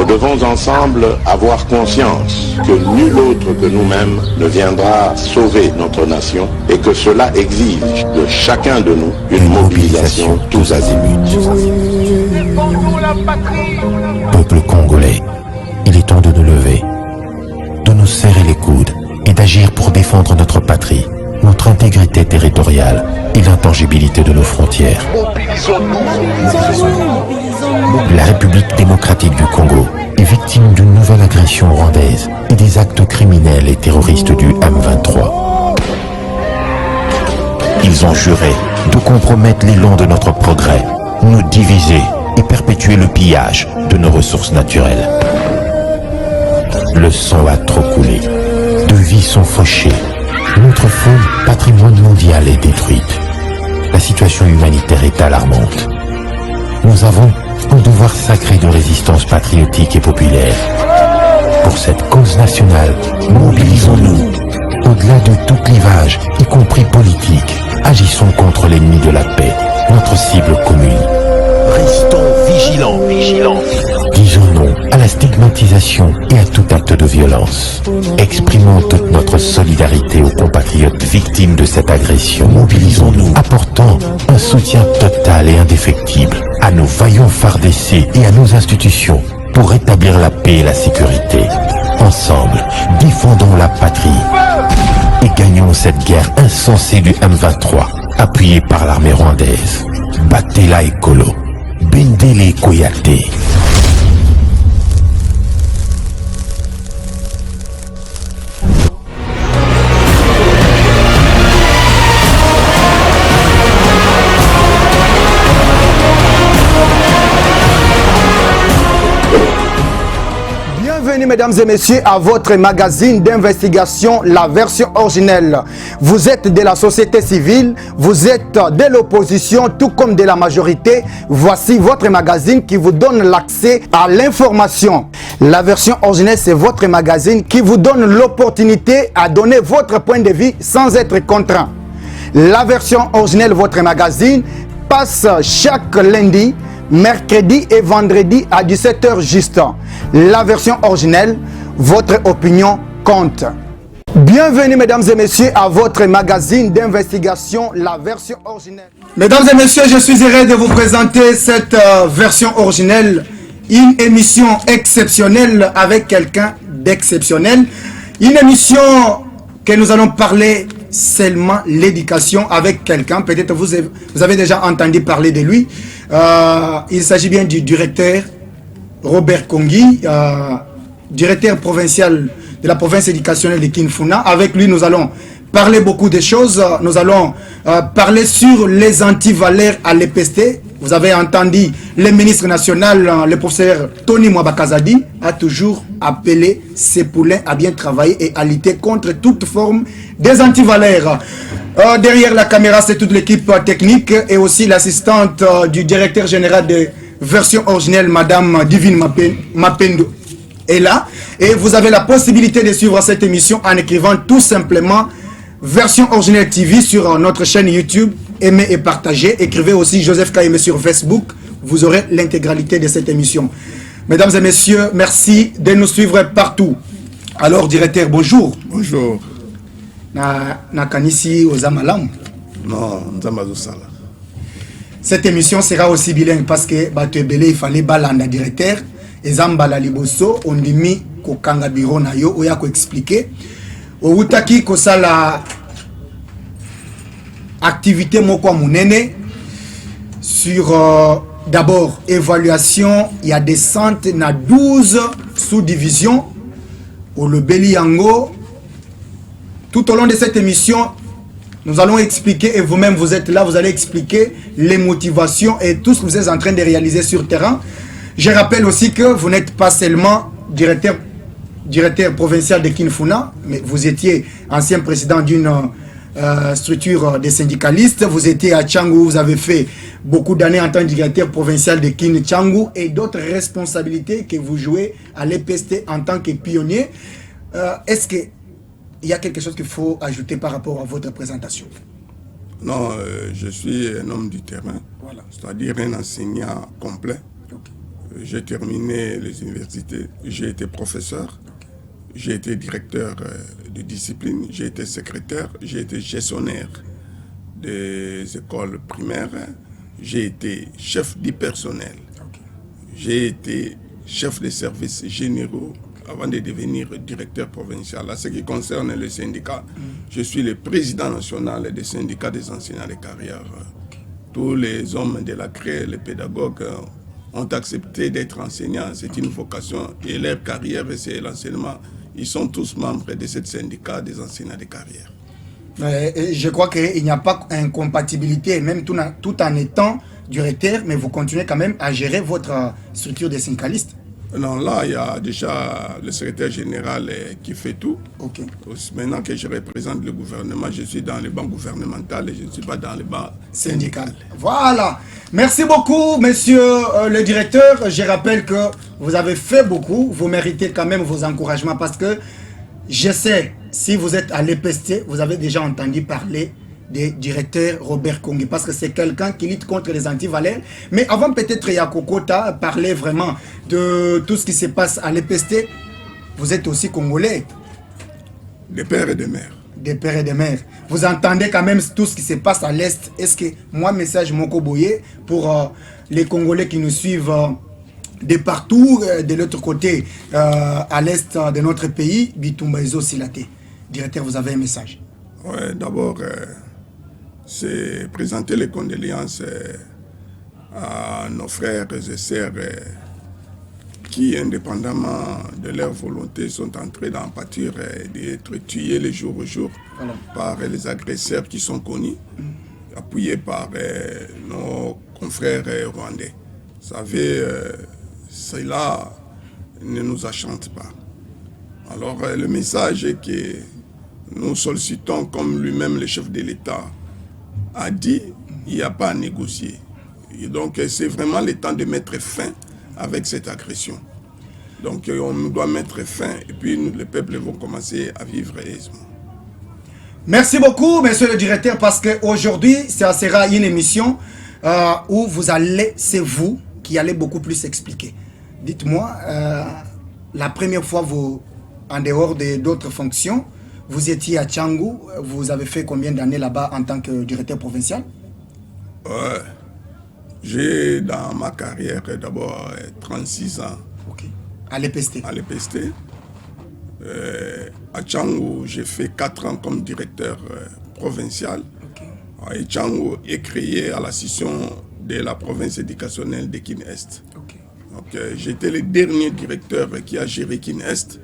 devons ensemble avoir conscience que nul autre que nous-mêmes ne viendra sauver notre nation et que cela exige de chacun de nous une mobilisation tous azimuts. Peuple congolais, il est temps de nous lever, de nous serrer les coudes et d'agir pour défendre notre patrie, notre intégrité territoriale et l'intangibilité de nos frontières. La République démocratique du Congo est victime d'une nouvelle agression rwandaise et des actes criminels et terroristes du M23. Ils ont juré de compromettre l'élan de notre progrès, nous diviser et perpétuer le pillage de nos ressources naturelles. Le sang a trop coulé, de vies sont fauchées, notre faune, patrimoine mondial, est détruite. La situation humanitaire est alarmante. Nous avons un devoir sacré de résistance patriotique et populaire. Pour cette cause nationale, mobilisons-nous. Au-delà de tout clivage, y compris politique, agissons contre l'ennemi de la paix, notre cible commune. Restons vigilants. Disons non à la stigmatisation et à tout acte de violence. Exprimons toute notre solidarité aux compatriotes victimes de cette agression. Mobilisons-nous, apportant un soutien total et indéfectible à nos vaillants FARDC et à nos institutions pour rétablir la paix et la sécurité. Ensemble, défendons la patrie et gagnons cette guerre insensée du M23, appuyée par l'armée rwandaise. Battez-la Ekolo, Bendele Koyate. Bienvenue mesdames et messieurs à votre magazine d'investigation, la version originelle. Vous êtes de la société civile, vous êtes de l'opposition tout comme de la majorité. Voici votre magazine qui vous donne l'accès à l'information. La version originelle, c'est votre magazine qui vous donne l'opportunité à donner votre point de vue sans être contraint. La version originelle, votre magazine, passe chaque lundi, mercredi et vendredi à 17h juste. La version originelle, votre opinion compte. Bienvenue mesdames et messieurs à votre magazine d'investigation, la version originelle. Mesdames et messieurs, je suis heureux de vous présenter cette version originelle, une émission exceptionnelle avec quelqu'un d'exceptionnel. Une émission que nous allons parler seulement l'éducation avec quelqu'un. Peut-être vous avez déjà entendu parler de lui. Il s'agit bien du directeur Robert Kongi, directeur provincial de la province éducationnelle de Kinfuna. Avec lui, nous allons parler beaucoup de choses. Nous allons parler sur les antivaleurs à l'EPST. Vous avez entendu le ministre national, le professeur Tony Mwabakazadi, a toujours appelé ses poulains à bien travailler et à lutter contre toute forme des antivaleurs. Derrière la caméra, c'est toute l'équipe technique et aussi l'assistante du directeur général de version originelle, Madame Divine Mapendo est là. Et vous avez la possibilité de suivre cette émission en écrivant tout simplement version originelle TV sur notre chaîne YouTube. Aimez et partagez. Écrivez aussi Joseph Kaime sur Facebook. Vous aurez l'intégralité de cette émission. Mesdames et messieurs, merci de nous suivre partout. Alors, directeur, bonjour. Bonjour. Nakanisi Ozamalam. Non, Nzamazosala. Cette émission sera aussi bilingue parce que il fallait balanda directeur et Zambala Liboso on dimi ko kanga biro na yo oya ko expliquer o utaki ko sala activité moko munene sur d'abord évaluation, il y a descente na 12 sous-divisions au Lebeli Yango. Tout au long de cette émission, nous allons expliquer, et vous-même vous êtes là, vous allez expliquer les motivations et tout ce que vous êtes en train de réaliser sur le terrain. Je rappelle aussi que vous n'êtes pas seulement directeur provincial de Kinfuna, mais vous étiez ancien président d'une structure des syndicalistes. Vous étiez à Tchangou, vous avez fait beaucoup d'années en tant que directeur provincial de Kin Tchangou et d'autres responsabilités que vous jouez à l'EPST en tant que pionnier. Est-ce que il y a quelque chose qu'il faut ajouter par rapport à votre présentation? Non, je suis un homme du terrain, voilà. C'est-à-dire un enseignant complet. Okay. J'ai terminé les universités, j'ai été professeur, j'ai été directeur de discipline, j'ai été secrétaire, j'ai été gestionnaire des écoles primaires, j'ai été chef du personnel, j'ai été chef des services généraux avant de devenir directeur provincial. En ce qui concerne le syndicat, je suis le président national des syndicats des enseignants de carrière. Tous les hommes de la CRE, les pédagogues, ont accepté d'être enseignants. C'est une vocation et leur carrière, c'est l'enseignement. Ils sont tous membres de ce syndicat des enseignants de carrière. Je crois qu'il n'y a pas incompatibilité, même tout en étant directeur, mais vous continuez quand même à gérer votre structure de syndicaliste. Non, là, il y a déjà le secrétaire général qui fait tout. Okay. Maintenant que je représente le gouvernement, je suis dans le banc gouvernemental et je ne suis pas dans le banc syndical. Voilà. Merci beaucoup, monsieur le directeur. Je rappelle que vous avez fait beaucoup. Vous méritez quand même vos encouragements parce que je sais, si vous êtes à l'EPST, vous avez déjà entendu parler du directeur Robert Kongi, parce que c'est quelqu'un qui lutte contre les antivaleurs. Mais avant peut-être Yakokota parler vraiment de tout ce qui se passe à l'EPST, vous êtes aussi congolais. Des pères et des mères. Des pères et des mères. Vous entendez quand même tout ce qui se passe à l'Est. Est-ce que moi, message Moko Boye pour les Congolais qui nous suivent de partout, de l'autre côté, à l'Est de notre pays, Bitumba Ezo Silate. Directeur, vous avez un message. Oui, d'abord, c'est présenter les condoléances à nos frères et sœurs qui, indépendamment de leur volonté, sont entrés dans pâture d'être tués le jour au jour par les agresseurs qui sont connus, appuyés par nos confrères rwandais. Vous savez, cela ne nous enchante pas. Alors, le message est que nous sollicitons, comme lui-même le chef de l'État a dit, il n'y a pas à négocier. Et donc, c'est vraiment le temps de mettre fin avec cette agression. Donc, on doit mettre fin et puis les peuples vont commencer à vivre aisément. Merci beaucoup, monsieur le directeur, parce qu'aujourd'hui, ça sera une émission où vous allez, c'est vous qui allez beaucoup plus expliquer. Dites-moi, la première fois, vous, en dehors d'autres fonctions, vous étiez à Tchangou, vous avez fait combien d'années là-bas en tant que directeur provincial? J'ai dans ma carrière d'abord 36 ans. Okay. À l'EPST? À l'EPST. À Tchangou, j'ai fait 4 ans comme directeur provincial. Okay. Et Tchangou est créé à la scission de la province éducationnelle de Kin-Est. Okay. Donc j'étais le dernier directeur qui a géré Kin-Est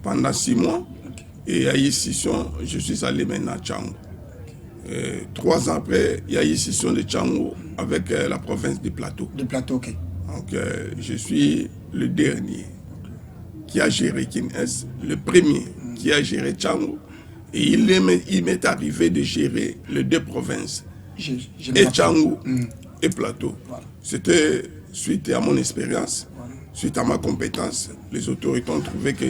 pendant 6 mois. Et à Yissission, je suis allé maintenant à Tchangou. 3 ans après, il y a Yissission de Tchangou avec la province du Plateau. Du Plateau, ok. Donc je suis le dernier qui a géré Kin-Est, le premier qui a géré Tchangou. Et il m'est arrivé de gérer les 2 provinces, et Tchangou et Plateau. Voilà. C'était suite à mon expérience, suite à ma compétence. Les autorités ont trouvé que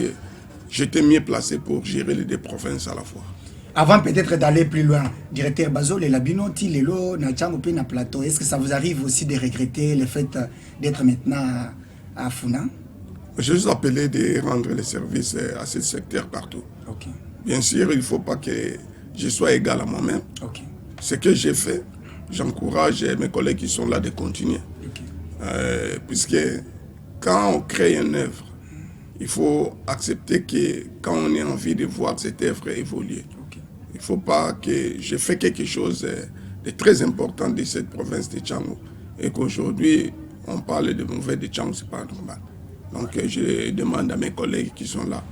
j'étais mieux placé pour gérer les 2 provinces à la fois. Avant peut-être d'aller plus loin, directeur Bazo, les Labinoti, les Lo, Nachango, na Plateau, est-ce que ça vous arrive aussi de regretter le fait d'être maintenant à Funa? Je suis appelé de rendre les services à ce secteur partout. Okay. Bien sûr, il ne faut pas que je sois égal à moi-même. Okay. Ce que j'ai fait, j'encourage mes collègues qui sont là de continuer. Okay. Puisque quand on crée une œuvre, il faut accepter que quand on a envie de voir cette œuvre évoluer, il ne faut pas que je fais quelque chose de très important de cette province de Tchangou et qu'aujourd'hui on parle de mauvais de Tchangou, ce n'est pas normal. Donc je demande à mes collègues qui sont là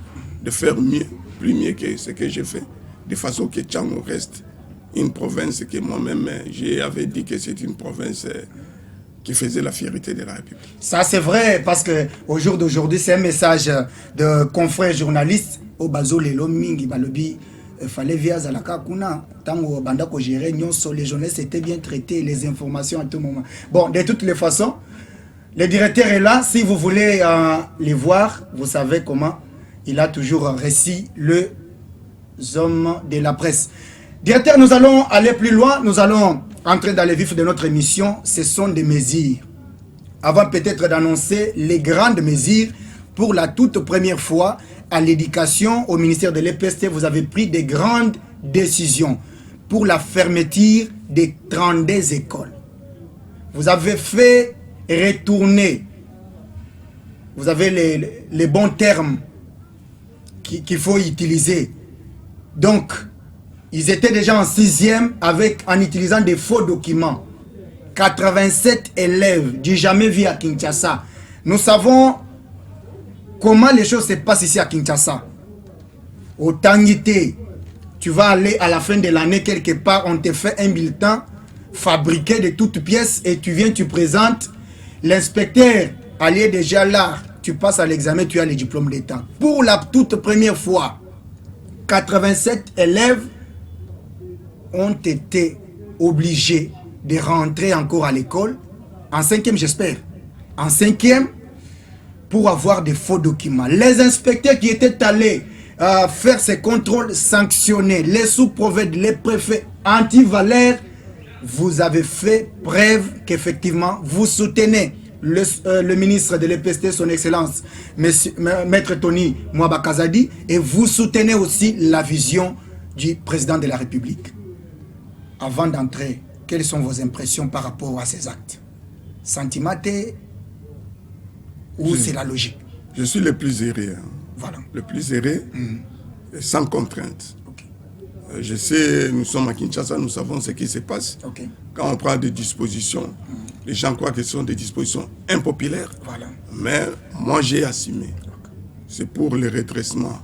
de faire mieux, plus mieux que ce que j'ai fait, de façon que Tchangou reste une province que moi-même j'avais dit que c'est une province qui faisait la fierté de la République. Ça c'est vrai, parce qu'au jour d'aujourd'hui, c'est un message de confrères journalistes au Bazo Lelo Mingi Balobi. Il fallait via Zalaka Kuna, tango bandako gérer, les journalistes étaient bien traités, les informations à tout moment. Bon, de toutes les façons, le directeur est là. Si vous voulez les voir, vous savez comment il a toujours récit les hommes de la presse. Directeur, nous allons aller plus loin, nous allons entrer dans le vif de notre émission. Ce sont des mesures avant peut-être d'annoncer les grandes mesures pour la toute première fois à l'éducation, au ministère de l'EPST, vous avez pris des grandes décisions pour la fermeture des 32 écoles. Vous avez fait retourner, vous avez les bons termes qu'il faut utiliser. Donc, ils étaient déjà en 6e en utilisant des faux documents. 87 élèves, du jamais vu à Kinshasa. Nous savons comment les choses se passent ici à Kinshasa. Au Tangité, tu vas aller à la fin de l'année quelque part, on te fait un bulletin fabriqué de toutes pièces et tu viens, tu présentes. L'inspecteur allié déjà là, tu passes à l'examen, tu as le diplôme d'État. Pour la toute première fois, 87 élèves ont été obligés de rentrer encore à l'école, en 5e j'espère, en 5e, pour avoir des faux documents. Les inspecteurs qui étaient allés faire ces contrôles sanctionnés, les sous-préfets, les préfets anti-Valère, vous avez fait preuve qu'effectivement vous soutenez le ministre de l'EPST, son excellence, Maître Tony Mwabakazadi, et vous soutenez aussi la vision du président de la République. Avant d'entrer, quelles sont vos impressions par rapport à ces actes? Sentimenté ou c'est la logique? Je suis le plus erré. Hein. Voilà. Le plus erré, sans contrainte. Okay. Je sais, nous sommes à Kinshasa, nous savons ce qui se passe. Okay. Quand on prend des dispositions, les gens croient que ce sont des dispositions impopulaires. Voilà. Mais moi, j'ai assumé. Okay. C'est pour le redressement.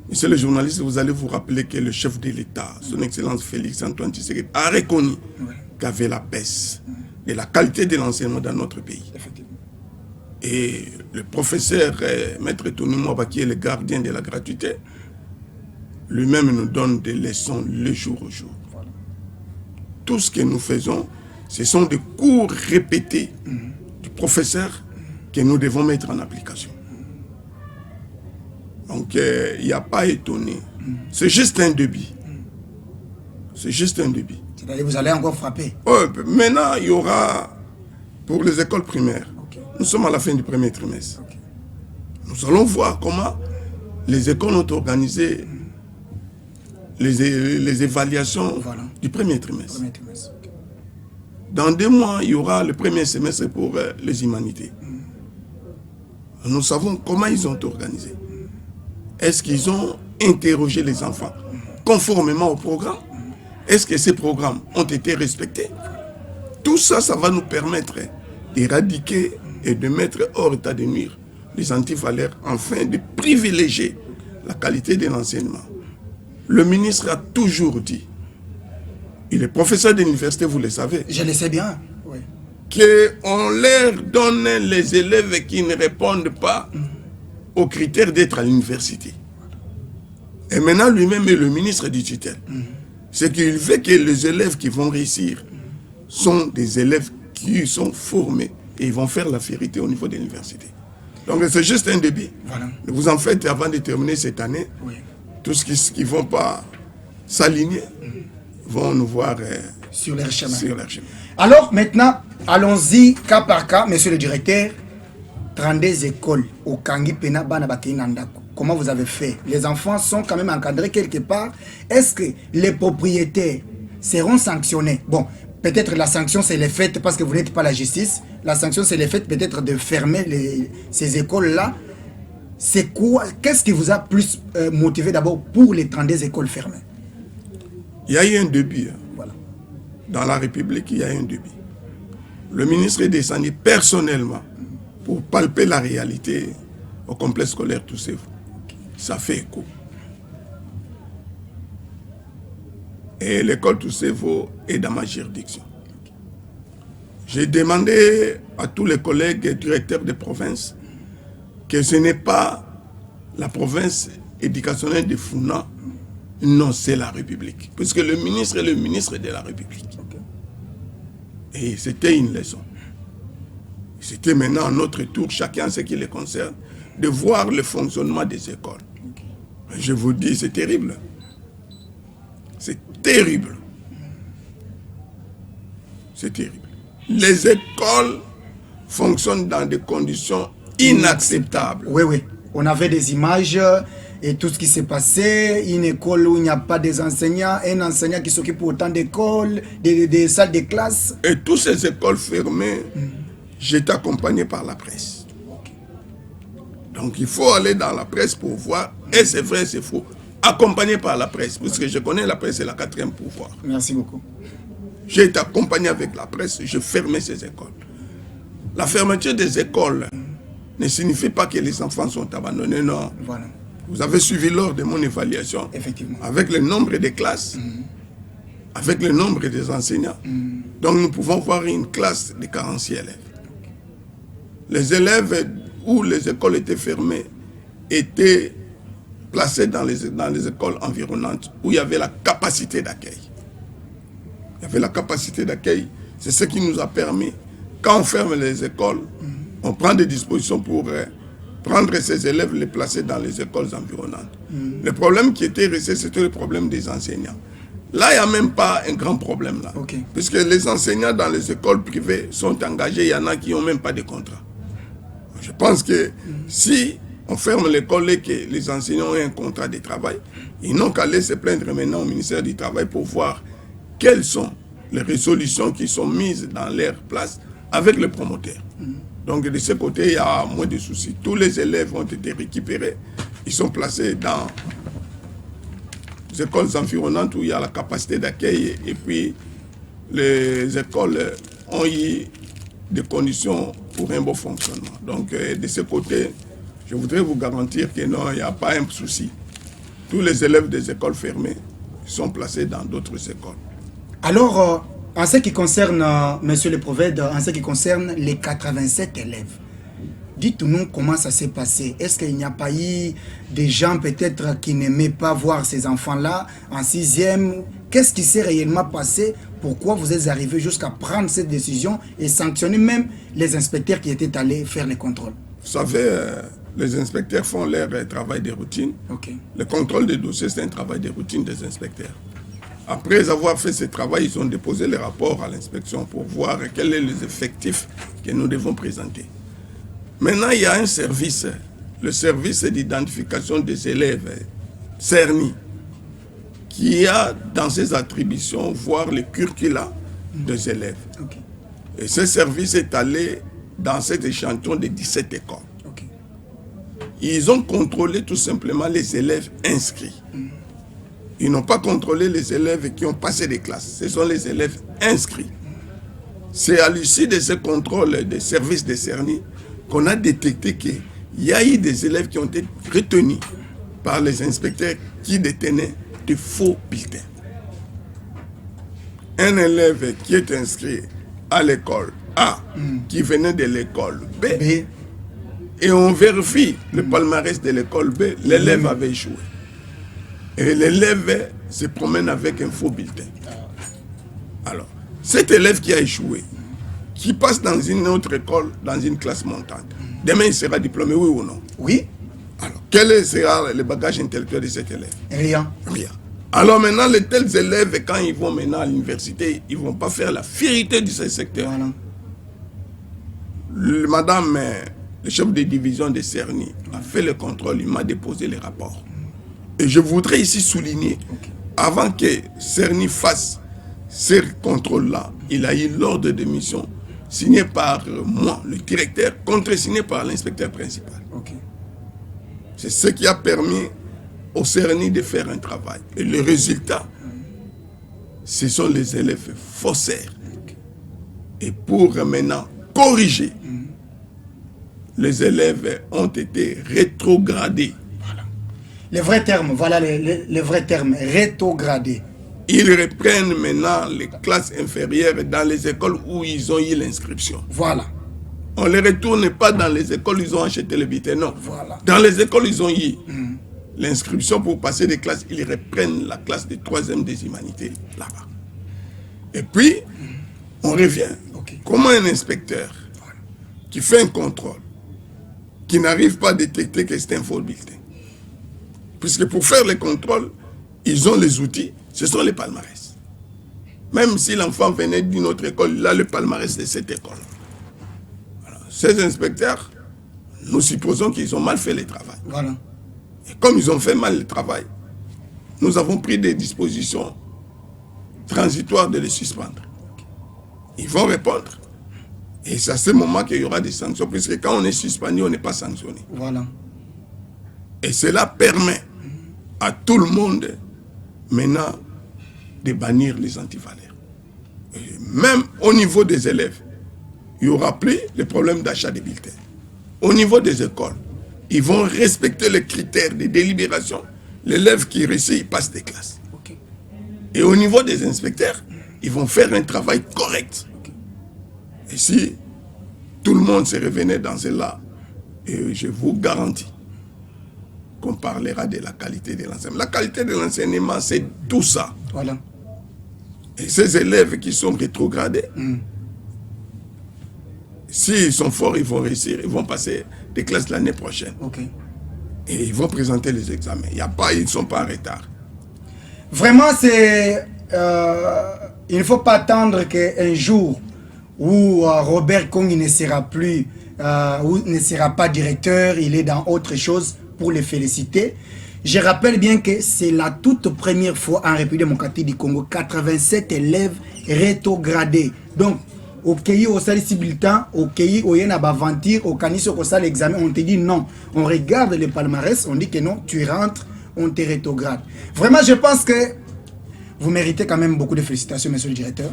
Monsieur le journaliste, vous allez vous rappeler que le chef de l'État, son Excellence Félix Antoine Tshisekedi, a reconnu qu'il y avait la baisse de la qualité de l'enseignement dans notre pays. Et le professeur Maître Tony Mwaba, qui est le gardien de la gratuité, lui-même nous donne des leçons le jour au jour. Voilà. Tout ce que nous faisons, ce sont des cours répétés du professeur que nous devons mettre en application. Donc, il n'y a pas à étonner. C'est juste un débit. C'est juste un débit. C'est-à-dire que vous allez encore frapper. Maintenant, il y aura, pour les écoles primaires, nous sommes à la fin du premier trimestre. Nous allons voir comment les écoles ont organisé les évaluations du premier trimestre. Dans 2 mois, il y aura le premier semestre pour les humanités. Nous savons comment ils ont organisé. Est-ce qu'ils ont interrogé les enfants conformément au programme? Est-ce que ces programmes ont été respectés? Tout ça, ça va nous permettre d'éradiquer et de mettre hors état de nuire les anti-valeurs afin de privilégier la qualité de l'enseignement. Le ministre a toujours dit, il est professeur d'université, vous le savez. Je le sais bien, oui. Qu'on leur donne les élèves qui ne répondent pas aux critères d'être à l'université. Et maintenant, lui-même est le ministre du tutelle. Ce qu'il veut que les élèves qui vont réussir sont des élèves qui sont formés et ils vont faire la vérité au niveau de l'université. Donc c'est juste un début. Voilà. Vous en faites avant de terminer cette année. Oui. Tous ceux qui ne vont pas s'aligner vont nous voir sur leur chemin. Alors maintenant, allons-y cas par cas, monsieur le directeur. 32 écoles au Kangi Pena Banabaki Nandako. Comment vous avez fait? Les enfants sont quand même encadrés quelque part. Est-ce que les propriétaires seront sanctionnés? Bon, peut-être la sanction c'est le fait parce que vous n'êtes pas la justice. La sanction c'est le fait peut-être de fermer ces écoles-là. C'est quoi? Qu'est-ce qui vous a plus motivé d'abord pour les 32 écoles fermées? Il y a eu un début. Voilà. Dans la République, il y a eu un début. Le ministre est descendu personnellement pour palper la réalité au complexe scolaire Toussevaux. Ça fait écho. Et l'école Toussevaux est dans ma juridiction. J'ai demandé à tous les collègues et directeurs de province que ce n'est pas la province éducationnelle de Funa, non, c'est la République. Puisque le ministre est le ministre de la République. Et c'était une leçon. C'était maintenant à notre tour, chacun ce qui les concerne, de voir le fonctionnement des écoles. Je vous dis, c'est terrible. C'est terrible. C'est terrible. Les écoles fonctionnent dans des conditions inacceptables. Oui, oui. On avait des images et tout ce qui s'est passé. Une école où il n'y a pas des enseignants, un enseignant qui s'occupe autant d'écoles, des salles de classe. Et toutes ces écoles fermées, j'étais accompagné par la presse. Donc il faut aller dans la presse pour voir, et c'est vrai, c'est faux. Accompagné par la presse, parce que je connais la presse, c'est la 4e pouvoir. Merci beaucoup. J'ai été accompagné avec la presse, je fermais ces écoles. La fermeture des écoles ne signifie pas que les enfants sont abandonnés, non. Voilà. Vous avez suivi lors de mon évaluation, Effectivement. avec le nombre des classes, avec le nombre des enseignants. Donc nous pouvons voir une classe de 46 élèves. Les élèves où les écoles étaient fermées étaient placés dans les écoles environnantes où il y avait la capacité d'accueil. Il y avait la capacité d'accueil. C'est ce qui nous a permis, quand on ferme les écoles, on prend des dispositions pour prendre ces élèves, les placer dans les écoles environnantes. Le problème qui était resté, c'était le problème des enseignants. Là, il n'y a même pas un grand problème là. Okay. Puisque les enseignants dans les écoles privées sont engagés, il y en a qui n'ont même pas de contrat. Je pense que si on ferme l'école et que les enseignants ont un contrat de travail, ils n'ont qu'à aller se plaindre maintenant au ministère du Travail pour voir quelles sont les résolutions qui sont mises dans leur place avec le promoteur. Donc de ce côté, il y a moins de soucis. Tous les élèves ont été récupérés. Ils sont placés dans les écoles environnantes où il y a la capacité d'accueil et puis les écoles ont eu des conditions pour un bon fonctionnement. Donc de ce côté, je voudrais vous garantir que non, il n'y a pas un souci. Tous les élèves des écoles fermées sont placés dans d'autres écoles. Alors, en ce qui concerne, monsieur le prophète, en ce qui concerne les 87 élèves, dites-nous comment ça s'est passé. Est-ce qu'il n'y a pas eu des gens peut-être qui n'aimaient pas voir ces enfants-là en 6e? Qu'est-ce qui s'est réellement passé? Pourquoi vous êtes arrivé jusqu'à prendre cette décision et sanctionner même les inspecteurs qui étaient allés faire les contrôles? Vous savez, les inspecteurs font leur travail de routine. Okay. Le contrôle des dossiers, c'est un travail de routine des inspecteurs. Après avoir fait ce travail, ils ont déposé les rapports à l'inspection pour voir quels sont les effectifs que nous devons présenter. Maintenant, il y a un service, le service d'identification des élèves, CERNI, qui a dans ses attributions voir le curricula des élèves. Okay. Et ce service est allé dans cet échantillon de 17 écoles. Okay. Ils ont contrôlé tout simplement les élèves inscrits. Ils n'ont pas contrôlé les élèves qui ont passé des classes. Ce sont les élèves inscrits. C'est à l'issue de ce contrôle des services de CERNI qu'on a détecté qu'il y a eu des élèves qui ont été retenus par les inspecteurs qui détenaient de faux bulletins. Un élève qui est inscrit à l'école A, qui venait de l'école B, et on vérifie le palmarès de l'école B, l'élève avait échoué. Et l'élève se promène avec un faux bulletin. Alors, cet élève qui a échoué, qui passe dans une autre école, dans une classe montante, demain il sera diplômé, oui ou non? Oui. Alors, quel sera le bagage intellectuel de cet élève? Rien. Rien. Alors maintenant, les tels élèves, quand ils vont maintenant à l'université, ils ne vont pas faire la vérité de ce secteur. Voilà. Madame, le chef de division de CERNI, a fait le contrôle, il m'a déposé les rapports. Et je voudrais ici souligner, avant que CERNI fasse ce contrôle-là, il a eu l'ordre de mission signé par moi, le directeur, contresigné par l'inspecteur principal. Okay. C'est ce qui a permis au CERNI de faire un travail. Et le résultat, ce sont les élèves faussaires. Et pour maintenant corriger, les élèves ont été rétrogradés. Les vrais termes, voilà les vrais termes, rétrogradés. Ils reprennent maintenant les classes inférieures dans les écoles où ils ont eu l'inscription. Voilà. On ne les retourne pas dans les écoles où ils ont acheté le bulletin, non. Voilà. Dans les écoles où ils ont eu l'inscription pour passer des classes, ils reprennent la classe de 3e des humanités là-bas. Et puis, on revient. Okay. Comment un inspecteur qui fait un contrôle, qui n'arrive pas à détecter que c'est un faux bulletin? Puisque pour faire le contrôle, ils ont les outils, ce sont les palmarès. Même si l'enfant venait d'une autre école, il a le palmarès de cette école. Voilà. ces inspecteurs, nous supposons qu'ils ont mal fait le travail. Voilà. Et comme ils ont fait mal le travail, nous avons pris des dispositions transitoires de les suspendre. Ils vont répondre. Et c'est à ce moment qu'il y aura des sanctions, puisque quand on est suspendu, on n'est pas sanctionné. Voilà. Et cela permet à tout le monde maintenant de bannir les antivaleurs. Et même au niveau des élèves, il n'y aura plus le problème d'achat des bulletins. Au niveau des écoles, ils vont respecter les critères de délibération. L'élève qui réussit, il passe des classes. Okay. Et au niveau des inspecteurs, ils vont faire un travail correct. Okay. Et si tout le monde se revenait dans cela, et je vous garantis qu'on parlera de la qualité de l'enseignement. La qualité de l'enseignement, c'est tout ça. Voilà. Et ces élèves qui sont rétrogradés, s'ils sont forts, ils vont réussir, ils vont passer des classes l'année prochaine. Okay. Et ils vont présenter les examens. Ils ne sont pas en retard. Vraiment, il ne faut pas attendre qu'un jour où Robert Kong ne sera plus, ou ne sera pas directeur, il est dans autre chose pour les féliciter. Je rappelle bien que c'est la toute première fois en République démocratique du Congo, 87 élèves rétrogradés. Donc, au pays au salle bulletin, au pays où il y a une aventure, au canis au salle l'examen, on te dit non. On regarde le palmarès, on dit que non, tu rentres, on te rétrograde. Vraiment, je pense que vous méritez quand même beaucoup de félicitations, monsieur le directeur.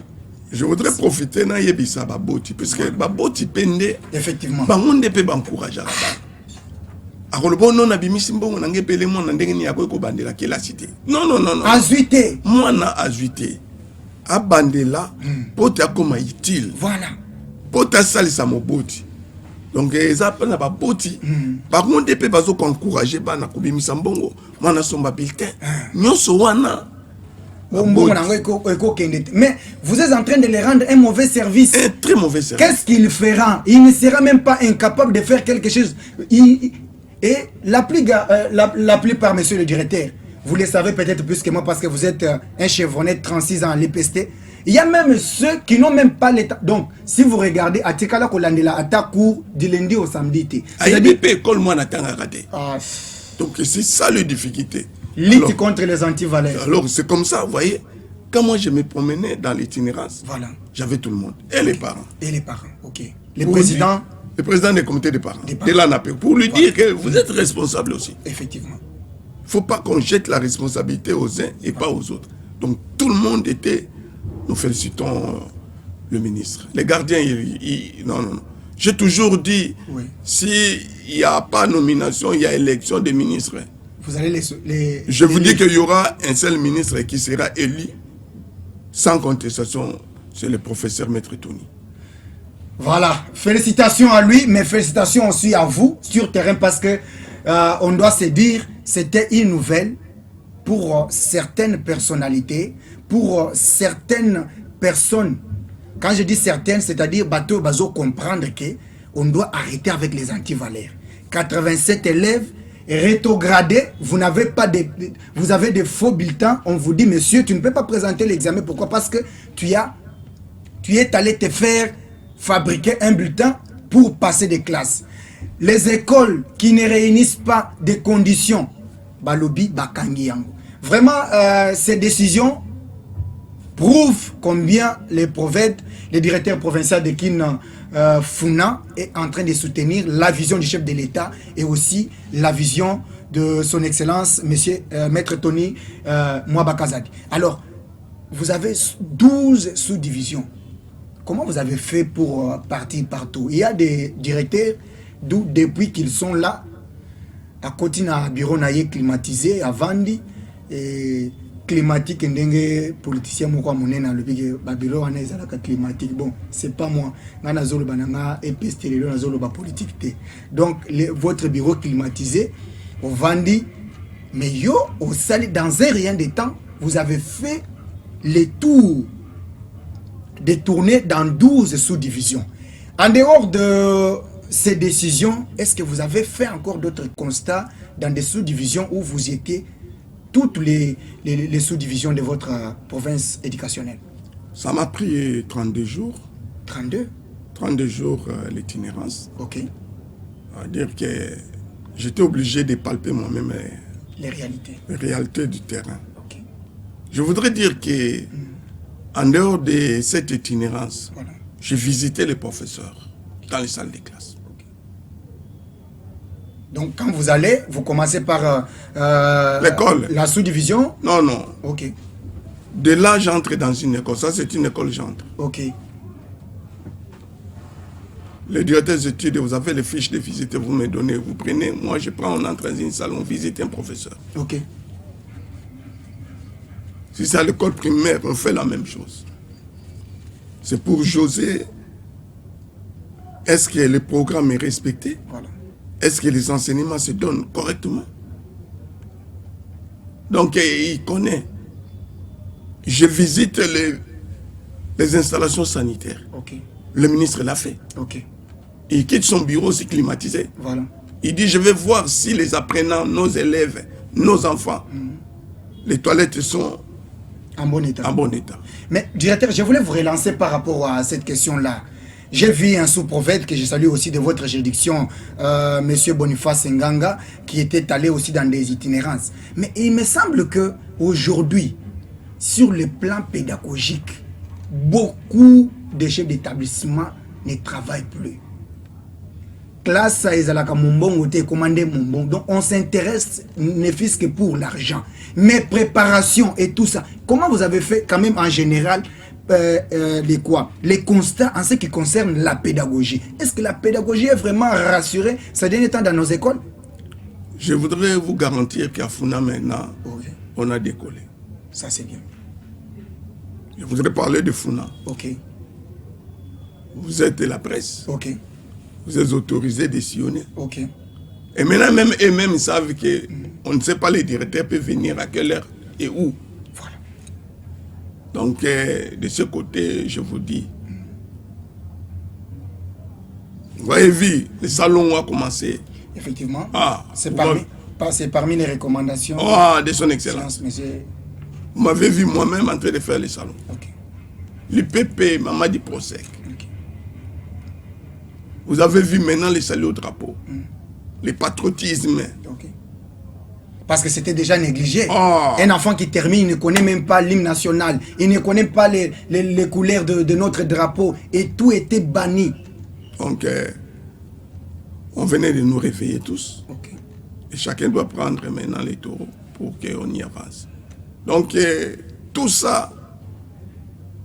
Je voudrais profiter de Yebisa Baboti, parce que Baboti pende. Effectivement. Bangonde peut encourager la balle. Non, non, non, non. Azuité. Moi, na azuité. A bandela, pota comme utile. Voilà. Pota salisa moboti. Donc, ils appellent la boti. Par contre, des peuples qui encouragé, na kubimisa mbongo. Moi, na somba bulletin. Nyoso wana. Mais vous êtes en train de les rendre un mauvais service. Un très mauvais service. Qu'est-ce qu'il fera? Il ne sera même pas incapable de faire quelque chose. Et la plupart, monsieur le directeur, vous le savez peut-être plus que moi parce que vous êtes un chevronnet de 36 ans à l'EPST. Il y a même ceux qui n'ont même pas l'état. Donc, si vous regardez, à Tikala Kolandela, à ta cours du lundi au samedi. Donc, c'est ça la difficulté. Lutte contre les antivaleurs. Alors, c'est comme ça, vous voyez. Quand moi je me promenais dans l'itinérance, voilà. J'avais tout le monde. Et les parents. Et les parents, ok. Les présidents. Le président des comités de parents. De l'ANAPE. Pour lui dire que vous êtes responsable aussi. Effectivement. Il ne faut pas qu'on jette la responsabilité aux uns et pas aux autres. Donc tout le monde était... Nous félicitons le ministre. Les gardiens, non, non, non. J'ai toujours dit, s'il n'y a pas nomination, il y a élection des ministres. Vous allez Je vous dis qu'il y aura un seul ministre qui sera élu sans contestation, c'est le professeur Maître Tony. Voilà, félicitations à lui, mais félicitations aussi à vous sur terrain parce que on doit se dire, c'était une nouvelle pour certaines personnalités, pour certaines personnes. Quand je dis certaines, c'est-à-dire bateau bazo comprendre que on doit arrêter avec les antivaleurs. 87 élèves rétrogradés, vous n'avez pas vous avez des faux bulletins, on vous dit monsieur, tu ne peux pas présenter l'examen. Pourquoi? Parce que tu es allé te faire fabriquer un bulletin pour passer des classes. Les écoles qui ne réunissent pas des conditions, balobi bakangi yango. Vraiment, ces décisions prouvent combien le directeur provincial de Kin Funa est en train de soutenir la vision du chef de l'État et aussi la vision de son excellence, monsieur Maître Tony Mwabakazadi. Alors, vous avez 12 sous-divisions. Comment vous avez fait pour partir partout? Il y a des directeurs d'où, depuis qu'ils sont là, à côté d'un bureau climatisé, à Vandi, et climatique, et politicien, moi, mon nez, le bureau climatique. Bon, c'est pas moi. Donc, votre bureau climatisé, au Vandi, mais yo, au Sali, dans un rien de temps, vous avez fait les tours détourné dans 12 sous-divisions. En dehors de ces décisions, est-ce que vous avez fait encore d'autres constats dans des sous-divisions où vous étiez toutes les sous-divisions de votre province éducationnelle? Ça m'a pris 32 jours. 32? 32 jours l'itinérance. Ok. C'est-à-dire que j'étais obligé de palper moi-même les réalités du terrain. Ok. Je voudrais dire que, en dehors de cette itinérance, Voilà. j'ai visité les professeurs dans les salles de classe. Okay. Donc, quand vous allez, vous commencez par l'école. La sous-division? Non, non. Ok. De là, j'entre dans une école. Ça, c'est une école, j'entre. Ok. Le directeur des études, vous avez les fiches de visite, vous me donnez, vous prenez. Moi, je prends, on entre dans une salle, on visite un professeur. Ok. Si c'est à l'école primaire, on fait la même chose. C'est pour José. Est-ce que le programme est respecté? Voilà. Est-ce que les enseignements se donnent correctement? Donc, il connaît. Je visite les installations sanitaires. Ok. Le ministre l'a fait. Ok. Il quitte son bureau, c'est climatisé. Voilà. Il dit, je vais voir si les apprenants, nos élèves, nos enfants, les toilettes sont En bon état. en bon état. Mais, directeur, je voulais vous relancer par rapport à cette question-là. J'ai vu un sous-prophète que je salue aussi de votre juridiction, Monsieur Boniface Nganga, qui était allé aussi dans des itinérances. Mais il me semble que aujourd'hui, sur le plan pédagogique, beaucoup de chefs d'établissement ne travaillent plus. Classe ezalaka mumbongo te commandé mumbongo. Donc on s'intéresse ne fût-ce que pour l'argent. Mais préparation et tout ça. Comment vous avez fait quand même en général les constats en ce qui concerne la pédagogie? Est-ce que la pédagogie est vraiment rassurée ces derniers temps dans nos écoles? Je voudrais vous garantir qu'à Funa maintenant, Oui. on a décollé. Ça c'est bien. Je voudrais parler de Funa. Ok. Vous êtes de la presse. Ok. Vous êtes autorisé de sillonner. Ok. Et maintenant, même eux-mêmes savent qu'on ne sait pas les directeurs peuvent venir à quelle heure et où. Voilà. Donc, de ce côté, je vous dis, vous avez vu, le salon a commencé. Effectivement. Ah, c'est vous parmi les recommandations. de son excellence. Monsieur. Vous m'avez vu moi-même en train de faire le salon. Ok. L'IPP, Mamadi Prosec. Ok. Vous avez vu maintenant les saluts au drapeau. Le patriotisme. Ok. Parce que c'était déjà négligé. Ah. Un enfant qui termine, il ne connaît même pas l'hymne national. Il ne connaît pas les couleurs de notre drapeau. Et tout était banni. Donc, on venait de nous réveiller tous. Ok. Et chacun doit prendre maintenant les taureaux pour qu'on y avance. Donc, tout ça,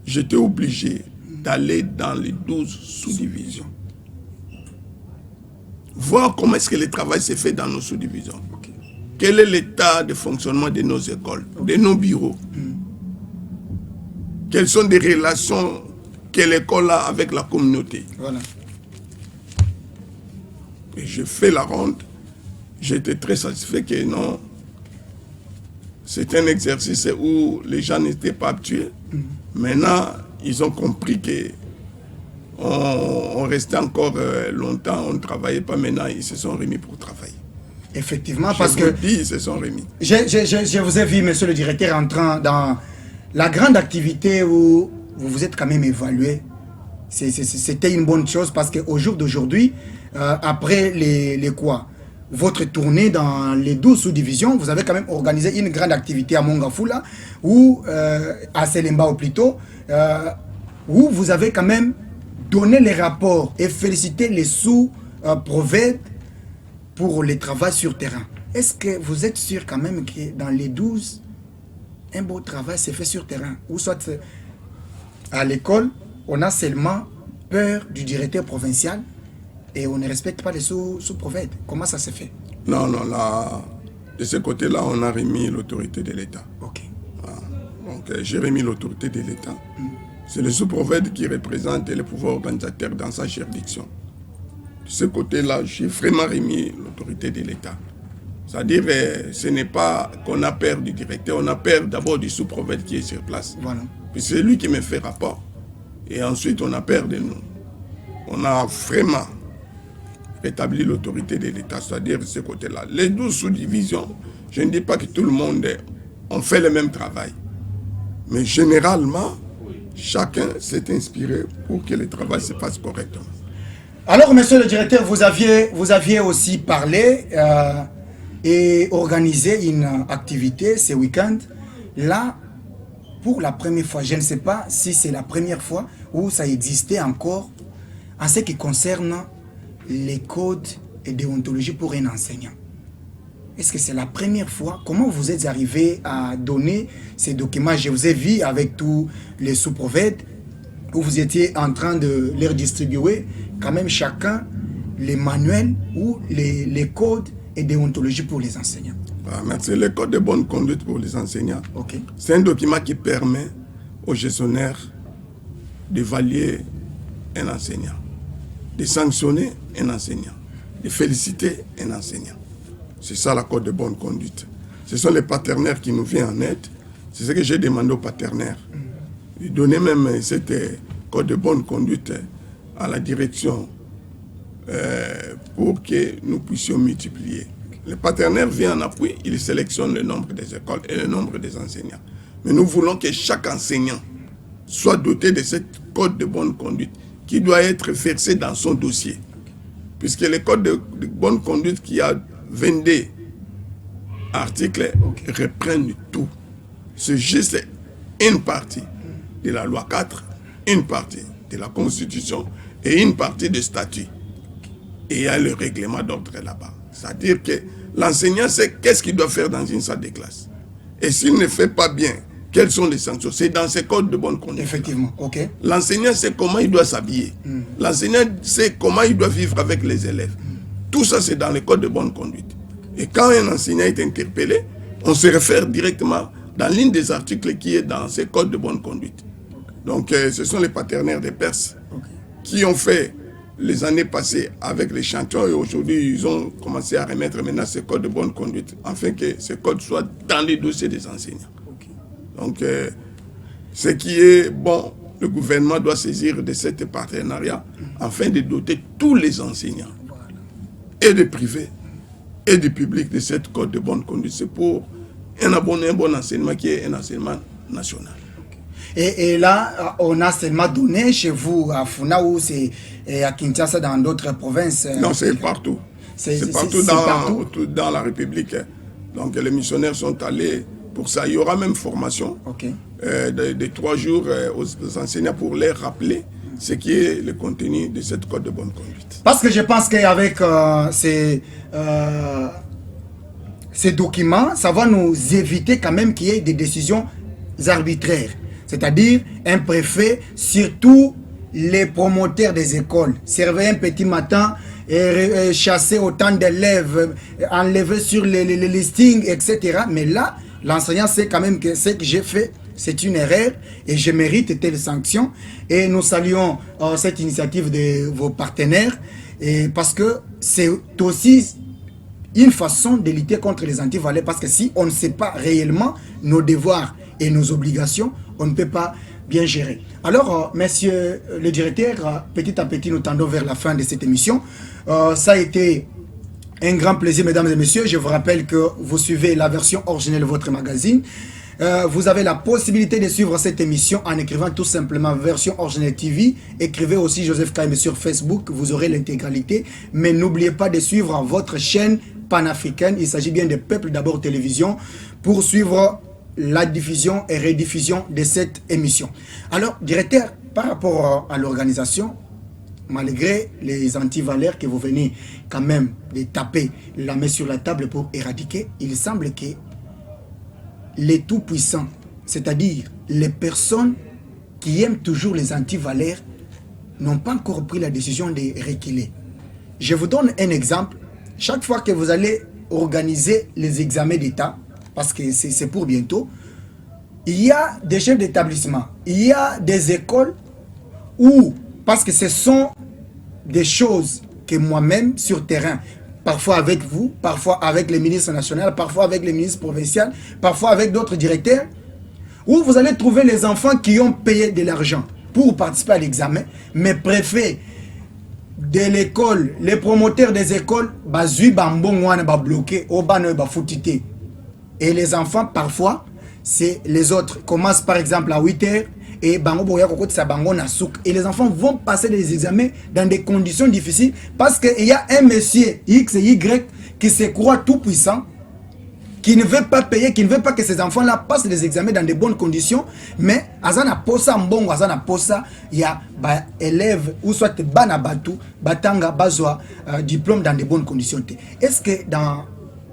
j'étais obligé d'aller dans les 12 sous-divisions. Voir comment est-ce que le travail s'est fait dans nos sous-divisions. Ok. Quel est l'état de fonctionnement de nos écoles, de nos bureaux. Quelles sont les relations que l'école a avec la communauté. Voilà. Et j'ai fait la ronde. J'étais très satisfait que non. C'est un exercice où les gens n'étaient pas habitués. Maintenant, ils ont compris que on restait encore longtemps, on ne travaillait pas. Maintenant, ils se sont remis pour travailler. Effectivement, parce que ils se sont remis. Je vous ai vu, monsieur le directeur, entrant dans la grande activité où vous vous êtes quand même évalué. C'était une bonne chose parce qu'au jour d'aujourd'hui, après votre tournée dans les 12 sous-divisions, vous avez quand même organisé une grande activité à Mongafula, ou à Selembao plutôt, où vous avez quand même donné les rapports et félicité les sous-prophètes pour le travail sur terrain. Est-ce que vous êtes sûr quand même que dans les 12, un beau travail s'est fait sur terrain? Ou soit à l'école, on a seulement peur du directeur provincial et on ne respecte pas les sous-prophètes. Comment ça s'est fait? Non, là, de ce côté-là, on a remis l'autorité de l'État. Ok. Voilà. Donc, j'ai remis l'autorité de l'État. C'est le sous-prophète qui représente le pouvoir organisateur dans sa juridiction. De ce côté-là, j'ai vraiment remis l'autorité de l'État. C'est-à-dire, ce n'est pas qu'on a peur du directeur, on a peur d'abord du sous-prophète qui est sur place. Voilà. Puis c'est lui qui me fait rapport. Et ensuite, on a peur de nous. On a vraiment rétabli l'autorité de l'État, c'est-à-dire de ce côté-là. Les 12 sous-divisions, je ne dis pas que tout le monde on fait le même travail. Mais généralement, chacun s'est inspiré pour que le travail se fasse correctement. Alors, monsieur le directeur, vous aviez aussi parlé et organisé une activité ce week-end. Là, pour la première fois, je ne sais pas si c'est la première fois où ça existait encore en ce qui concerne les codes et déontologie pour un enseignant. Est-ce que c'est la première fois? Comment vous êtes arrivé à donner ces documents? Je vous ai vu avec tous les sous-prophètes où vous étiez en train de leur distribuer quand même chacun les manuels ou les codes et déontologie pour les enseignants. Ah, merci. Le code de bonne conduite pour les enseignants, Okay. C'est un document qui permet aux gestionnaires d'évaluer un enseignant, de sanctionner un enseignant, de féliciter un enseignant. C'est ça la code de bonne conduite. Ce sont les partenaires qui nous viennent en aide. C'est ce que j'ai demandé aux partenaires. De donner même cette code de bonne conduite à la direction pour que nous puissions multiplier. Les partenaires viennent en appui, ils sélectionnent le nombre des écoles et le nombre des enseignants. Mais nous voulons que chaque enseignant soit doté de cette code de bonne conduite qui doit être versé dans son dossier. Puisque le code de bonne conduite qui a 22 articles reprennent tout. C'est juste une partie de la loi 4, une partie de la Constitution et une partie du statut. Et il y a le règlement d'ordre là-bas. C'est-à-dire que l'enseignant sait qu'est-ce qu'il doit faire dans une salle de classe. Et s'il ne fait pas bien, quelles sont les sanctions? C'est dans ces codes de bonne conduite. Effectivement, ok. L'enseignant sait comment il doit s'habiller. L'enseignant sait comment il doit vivre avec les élèves. Tout ça, c'est dans les codes de bonne conduite. Et quand un enseignant est interpellé, on se réfère directement dans l'une des articles qui est dans ces codes de bonne conduite. Donc, ce sont les partenaires des Perses qui ont fait les années passées avec les champions et aujourd'hui, ils ont commencé à remettre maintenant ces codes de bonne conduite afin que ces codes soient dans les dossiers des enseignants. Donc, ce qui est bon, le gouvernement doit saisir de cet partenariat afin de doter tous les enseignants, et des privés, et du public de cette code de bonne conduite. C'est pour un bon enseignement qui est un enseignement national. Et là, on a seulement donné chez vous à Funa ou c'est à Kinshasa dans d'autres provinces? Non, c'est partout. C'est partout dans la République. Donc les missionnaires sont allés pour ça. Il y aura même formation de 3 jours aux enseignants pour les rappeler ce qui est le contenu de cette code de bonne conduite. Parce que je pense qu'avec ces documents, ça va nous éviter quand même qu'il y ait des décisions arbitraires. C'est-à-dire un préfet, surtout les promoteurs des écoles, surveiller un petit matin et chasser autant d'élèves, enlever sur les listings, etc. Mais là, l'enseignant sait quand même que ce que j'ai fait, c'est une erreur et je mérite telle sanction. Et nous saluons cette initiative de vos partenaires et parce que c'est aussi une façon de lutter contre les antivaleurs. Parce que si on ne sait pas réellement nos devoirs et nos obligations, on ne peut pas bien gérer. Alors, monsieur le directeur, petit à petit, nous tendons vers la fin de cette émission. Ça a été un grand plaisir, mesdames et messieurs. Je vous rappelle que vous suivez la version originelle de votre magazine. Vous avez la possibilité de suivre cette émission en écrivant tout simplement version originelle TV. Écrivez aussi Joseph Kaime sur Facebook, vous aurez l'intégralité. Mais n'oubliez pas de suivre votre chaîne panafricaine. Il s'agit bien de Peuple d'abord télévision pour suivre la diffusion et rediffusion de cette émission. Alors, directeur, par rapport à l'organisation, malgré les antivaleurs que vous venez quand même de taper la main sur la table pour éradiquer, il semble que les tout-puissants, c'est-à-dire les personnes qui aiment toujours les antivaleurs, n'ont pas encore pris la décision de reculer. Je vous donne un exemple. Chaque fois que vous allez organiser les examens d'État, parce que c'est pour bientôt, il y a des chefs d'établissement, il y a des écoles où, parce que ce sont des choses que moi-même sur terrain, parfois avec vous, parfois avec les ministres nationaux, parfois avec les ministres provinciaux, parfois avec d'autres directeurs, où vous allez trouver les enfants qui ont payé de l'argent pour participer à l'examen, mais préfets de l'école, les promoteurs des écoles, bloqué, et les enfants, parfois, c'est les autres commencent par exemple à 8h et bango boya kokoti sa bango na souk. Et les enfants vont passer des examens dans des conditions difficiles parce qu'il y a un monsieur X et Y qui se croit tout puissant, qui ne veut pas payer, qui ne veut pas que ces enfants-là passent les examens dans de bonnes conditions, mais azana posa mbongo, azana posa, il y a élèves ou soit banabatu, batanga bazwa diplôme dans de bonnes conditions. Est-ce que dans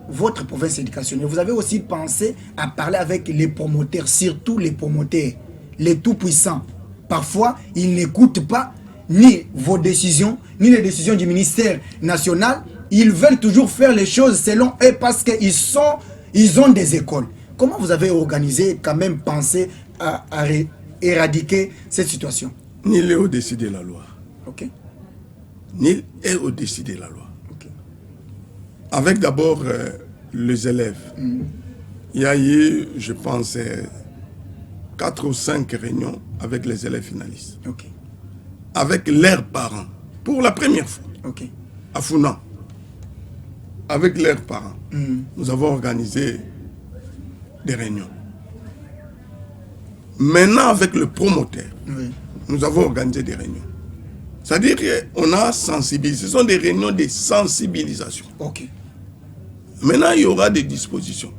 votre province éducationnelle, vous avez aussi pensé à parler avec les promoteurs, surtout les promoteurs, les tout-puissants? Parfois, ils n'écoutent pas ni vos décisions, ni les décisions du ministère national. Ils veulent toujours faire les choses selon eux parce qu'ils ont des écoles. Comment vous avez organisé, quand même pensé à éradiquer cette situation? Nul est au-dessus de la loi. Ok. Nul est au-dessus de la loi. Okay. Avec d'abord les élèves. Il y a eu, je pense, 4 ou 5 réunions avec les élèves finalistes. Okay. Avec leurs parents, pour la première fois. Okay. À Founan. Avec leurs parents, nous avons organisé des réunions. Maintenant, avec le promoteur, nous avons organisé des réunions. C'est-à-dire qu'on a sensibilisé. Ce sont des réunions de sensibilisation. Okay. Maintenant, il y aura des dispositions.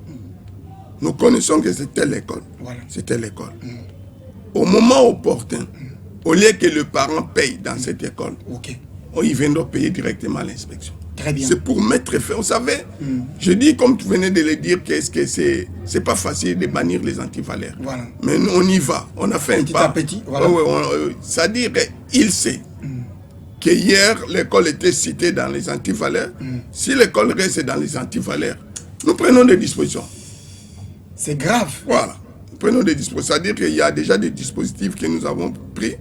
Nous connaissons que c'était l'école. Voilà. C'était l'école. Au moment opportun, au lieu que le parent paye dans cette école, Okay. ils viendront payer directement à l'inspection. Très bien. C'est pour mettre fin. Vous savez, je dis, comme tu venais de le dire, qu'est-ce que c'est pas facile de bannir les antivaleurs. Voilà. Mais nous, on y va. On a fait petit un pas. À petit, voilà. C'est-à-dire qu'il sait que hier, l'école était citée dans les antivaleurs. Si l'école reste dans les antivaleurs, nous prenons des dispositions. C'est grave. Voilà. Nous prenons des dispositions. C'est-à-dire qu'il y a déjà des dispositifs que nous avons pris.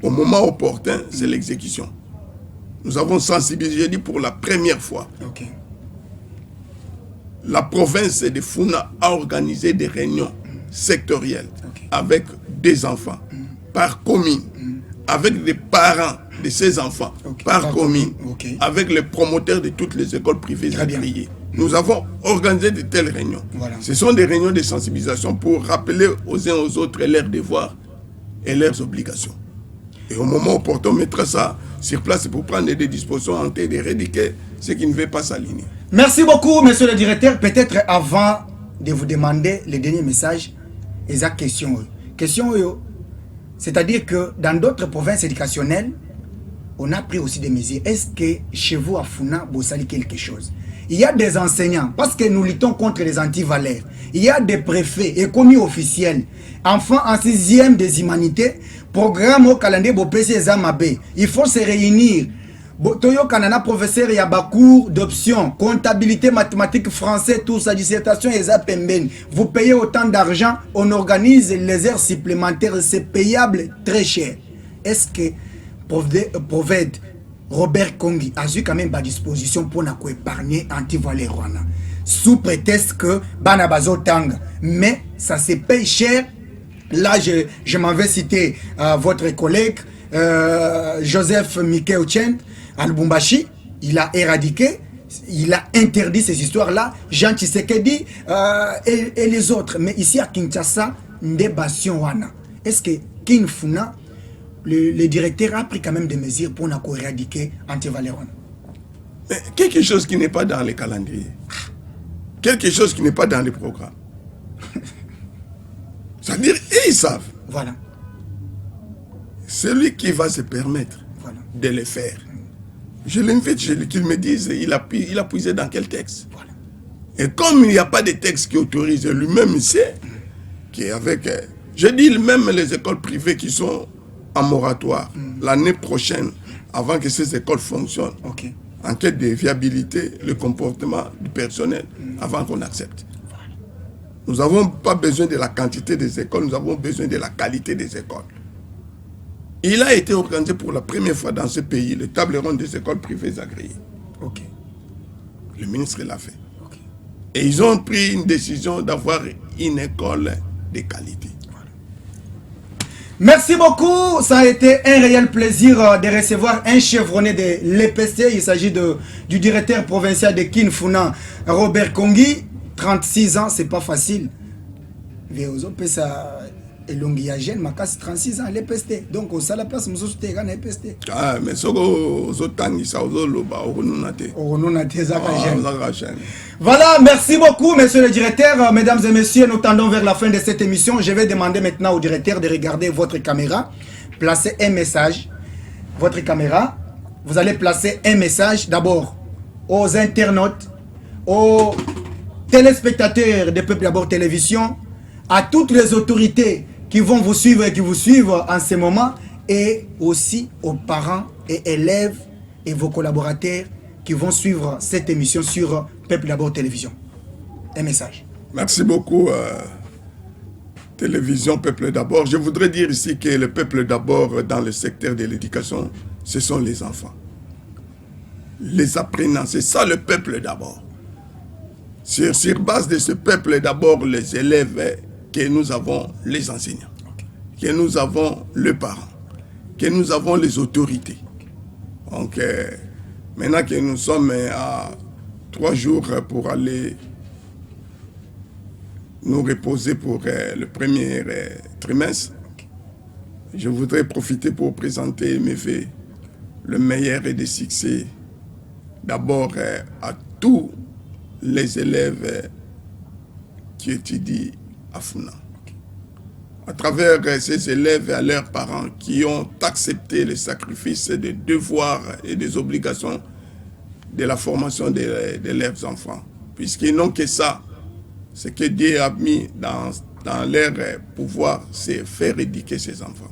Au moment opportun, c'est l'exécution. Nous avons sensibilisé, j'ai dit pour la première fois. Okay. La province de Funa a organisé des réunions sectorielles avec des enfants par commune, avec les parents de ces enfants par commune, avec les promoteurs de toutes les écoles privées agréées. Nous avons organisé de telles réunions. Voilà. Ce sont des réunions de sensibilisation pour rappeler aux uns aux autres leurs devoirs et leurs obligations. Et au moment opportun, on mettra ça sur place pour prendre des dispositions en tête d'éradiquer ce qui ne veut pas s'aligner. Merci beaucoup, monsieur le directeur. Peut-être avant de vous demander le dernier message, et la question. C'est-à-dire que dans d'autres provinces éducationnelles, on a pris aussi des mesures. Est-ce que chez vous, à Funa, vous savez quelque chose? Il y a des enseignants, parce que nous luttons contre les antivaleurs. Il y a des préfets et commis officiels, enfants en 6e des humanités, programme au calendrier Bopesi Zamabé. Il faut se réunir. Toyo Kanana, professeur, il y a des cours d'options, comptabilité, mathématiques, français, tout ça, dissertation, et ça pemben. Vous payez autant d'argent, on organise les heures supplémentaires, c'est payable très cher. Est-ce que Proved Robert Kongi a eu quand même à disposition pour épargner anti-valeur sous prétexte que Banabazo Tang, mais ça se paye cher. Là, je m'en vais citer votre collègue Joseph Mikel Ochent à Lubumbashi. Il a éradiqué, il a interdit ces histoires-là. Jean Tshisekedi et les autres. Mais ici à Kinshasa, Ndebasion Wana. Est-ce que Kinfuna, le directeur a pris quand même des mesures pour éradiquer anti-valeur? Quelque chose qui n'est pas dans les calendriers. Quelque chose qui n'est pas dans les programmes. C'est-à-dire, ils savent. Voilà. Celui qui va se permettre de le faire. Je l'invite, qu'il me dise, il a puisé dans quel texte. Voilà. Et comme il n'y a pas de texte qui autorise, lui-même il sait qu'avec... je dis même les écoles privées qui sont en moratoire l'année prochaine, avant que ces écoles fonctionnent, en quête de viabilité, le comportement du personnel, avant qu'on accepte. Nous n'avons pas besoin de la quantité des écoles, nous avons besoin de la qualité des écoles. Il a été organisé pour la première fois dans ce pays, le table ronde des écoles privées agréées. Le ministre l'a fait. Et ils ont pris une décision d'avoir une école de qualité. Merci beaucoup. Ça a été un réel plaisir de recevoir un chevronné de l'EPC. Il s'agit du directeur provincial de Kinfuna, Robert Kongi. 36 ans, c'est pas facile. Et l'ongiagène, ma casse 36 ans, elle est pestée. Donc, au salle la place, nous sommes est pestée. Ah, mais ce que vous avez ça, vous Voilà, merci beaucoup, monsieur le directeur. Mesdames et messieurs, nous tendons vers la fin de cette émission. Je vais demander maintenant au directeur de regarder votre caméra. Placez un message. Votre caméra. Vous allez placer un message d'abord aux internautes, aux téléspectateurs de Peuple d'abord Télévision, à toutes les autorités qui vont vous suivre et qui vous suivent en ce moment, et aussi aux parents et élèves et vos collaborateurs qui vont suivre cette émission sur Peuple d'abord Télévision. Un message. Merci beaucoup, Télévision Peuple d'abord. Je voudrais dire ici que le Peuple d'abord dans le secteur de l'éducation, ce sont les enfants. Les apprenants, c'est ça le Peuple d'abord. Sur base de ce Peuple d'abord, les élèves, que nous avons les enseignants, que nous avons les parents, que nous avons les autorités. Donc, maintenant que nous sommes à 3 jours pour aller nous reposer pour le premier trimestre, je voudrais profiter pour présenter mes vœux, le meilleur et des succès, d'abord à tous les élèves qui étudient à Funa. À travers ces élèves et à leurs parents qui ont accepté le sacrifice des devoirs et des obligations de la formation de leurs enfants. Puisqu'ils n'ont que ça, ce que Dieu a mis dans leur pouvoir, c'est faire éduquer ses enfants.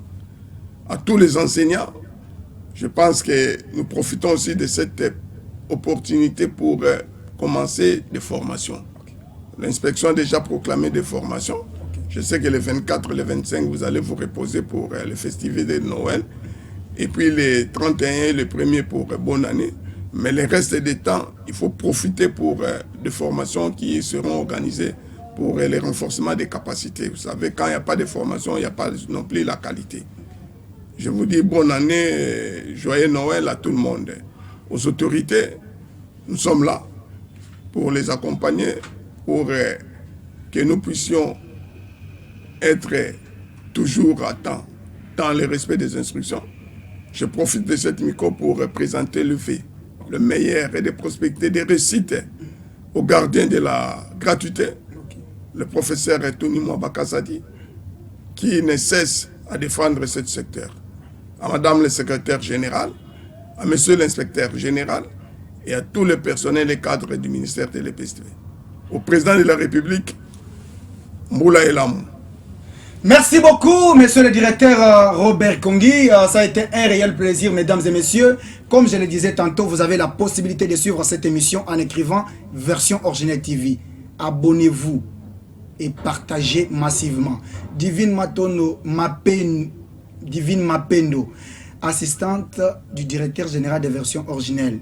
À tous les enseignants, je pense que nous profitons aussi de cette opportunité pour commencer des formations. L'inspection a déjà proclamé des formations. Je sais que le 24, le 25, vous allez vous reposer pour le festival de Noël. Et puis le 31 et le 1er pour bonne année. Mais le reste du temps, il faut profiter pour des formations qui seront organisées pour le renforcement des capacités. Vous savez, quand il n'y a pas de formation, il n'y a pas non plus la qualité. Je vous dis bonne année, joyeux Noël à tout le monde. Aux autorités, nous sommes là pour les accompagner, pour que nous puissions être toujours à temps dans le respect des instructions. Je profite de cette micro pour présenter le fait, le meilleur et des prospectés des réussites aux gardiens de la gratuité, le professeur Tony Mwabakasadi, qui ne cesse à défendre ce secteur. À madame le secrétaire général, à monsieur l'inspecteur général et à tous les personnels et cadres du ministère de l'EPSTV. Au président de la République, Mboula Elamou. Merci beaucoup, monsieur le directeur Robert Kongi. Ça a été un réel plaisir, mesdames et messieurs. Comme je le disais tantôt, vous avez la possibilité de suivre cette émission en écrivant Version Originelle TV. Abonnez-vous et partagez massivement. Divine Mapendo, assistante du directeur général de Version Originelle.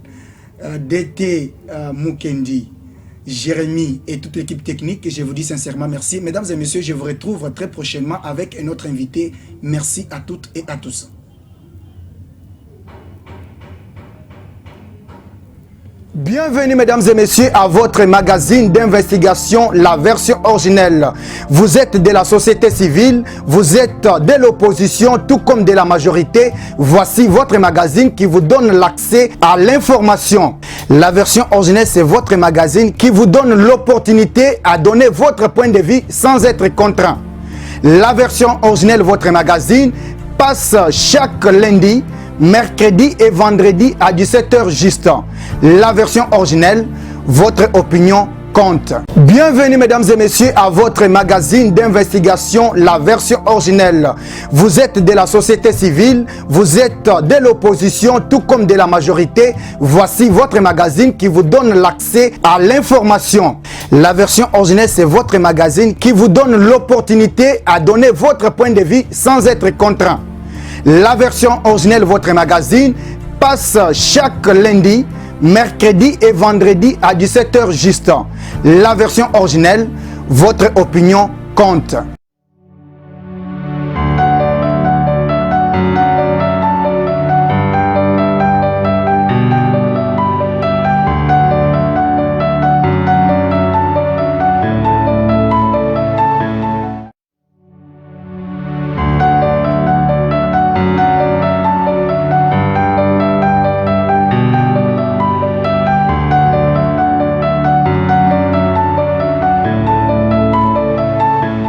DT Mukendi, Jérémy et toute l'équipe technique, je vous dis sincèrement merci. Mesdames et messieurs, je vous retrouve très prochainement avec un autre invité. Merci à toutes et à tous. Bienvenue mesdames et messieurs à votre magazine d'investigation, la version originelle. Vous êtes de la société civile, vous êtes de l'opposition tout comme de la majorité. Voici votre magazine qui vous donne l'accès à l'information. La version originelle, c'est votre magazine qui vous donne l'opportunité à donner votre point de vue sans être contraint. La version originelle, votre magazine, passe chaque lundi, mercredi et vendredi à 17h juste. La version originelle, votre opinion compte. Bienvenue mesdames et messieurs à votre magazine d'investigation, la version originelle. Vous êtes de la société civile, vous êtes de l'opposition tout comme de la majorité. Voici votre magazine qui vous donne l'accès à l'information. La version originelle, c'est votre magazine qui vous donne l'opportunité à donner votre point de vue sans être contraint. La version originelle, votre magazine, passe chaque lundi, mercredi et vendredi à 17h juste. La version originelle, votre opinion compte.